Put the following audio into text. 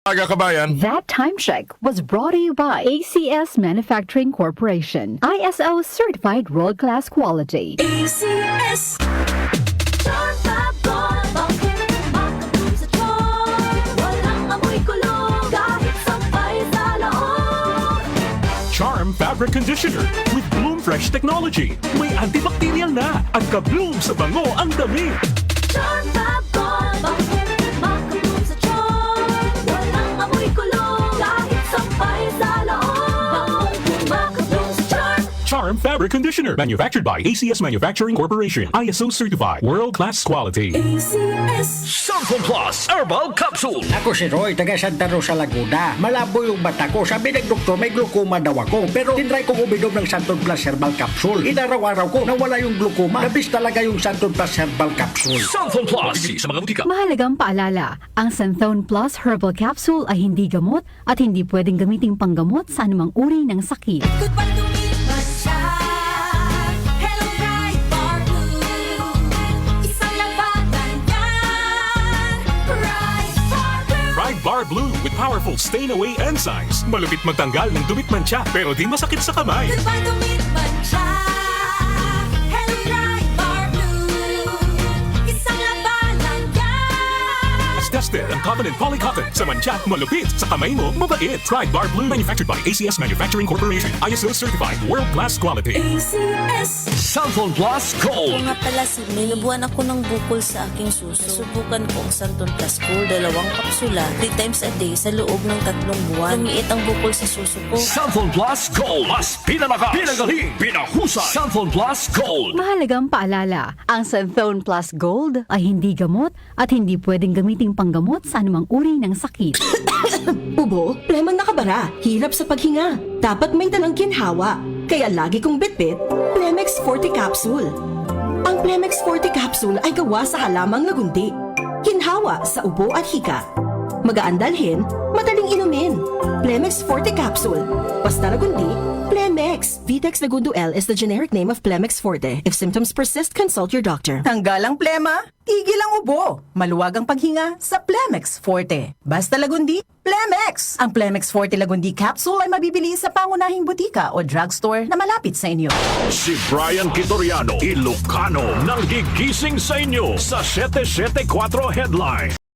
Aga kabayan. That time check was brought to you by ACS Manufacturing Corporation, ISO certified world-class quality. ACS. Charm Fabric Conditioner with Bloom Fresh Technology. May antibacterial na at ka-bloom sa bango ang damit. Charm Fab-Gone, makabloom sa charm. Walang amoy kulong, kahit sampay sa loob. Makabloom sa charm. Charm Fabric Conditioner. Manufactured by ACS Manufacturing Corporation. ISO certified. World-class quality. ACS. Santon Plus Herbal Capsule. Ako si Roy, taga Santa Rosa, Laguna. Malabo yung mata ko. Sabi ng doktor, may glaucoma daw ako. Pero tinry kong uminom ng Santon Plus Herbal Capsule. Inaraw-araw ko, nawala yung glaucoma. Nabis talaga yung Santon Plus Herbal Capsule. Santon Plus. Bibili sa mga butika. Mahalagang paalala, ang Santhone Plus Herbal Capsule ay hindi gamot at hindi pwedeng gamiting panggamot sa anumang uri ng sakit. Goodbye to me, Masya. Hello, bright bar blue. Isang labatan yan. Bright bar blue. Ride Bar Blue with powerful stain-away enzymes. Malupit magtanggal ng dumit mancha pero di masakit sa kamay. Goodbye to me, Masya. Hello, bright bar blue. Isang labanan yan. As tested ang Covenant Polycotton sa mancha, malupit sa kamay mo, mabait. Ride Bar Blue. Manufactured by ACS Manufacturing Corporation. ISO certified. World-class quality. ACS. Santon Plus Ako Gold. nga pala si May, nabuhan ako ng bukol sa aking suso. Subukan ko ang Santon Plus Gold, 2 kapsula, 3 times a day sa loob ng 3 buwan. Lumiit ang bukol sa suso ko. Santon Plus Gold. Mas pinalakas, pinagaling, pinahusay. Santon Plus Gold. Mahalagang paalala, ang Santhone Plus Gold ay hindi gamot at hindi pwedeng gamiting panggamot sa anumang uri ng sakit. Ubo, lemang nakabara, hirap sa paghinga. Dapat may dalang ginhawa. Kaya lagi kong bitbit, Plemex Forte Capsule. Ang Plemex Forte Capsule ay gawa sa halamang lagundi. Ginhawa sa ubo at hika. Magaan dalhin, madaling inumin. Plemex Forte Capsule. Basta lagundi, Plemex. Vitex Lagundo L is the generic name of Plemex Forte. If symptoms persist, consult your doctor. Tanggal ang plema, tigil ang ubo. Maluwag ang paghinga sa Plemex Forte. Basta Lagundi, Plemex! Ang Plemex Forte Lagundi Capsule ay mabibili sa pangunahing butika o drugstore na malapit sa inyo. Si Brian Kitoriano, Ilocano, nang gigising sa inyo sa 774 Headline.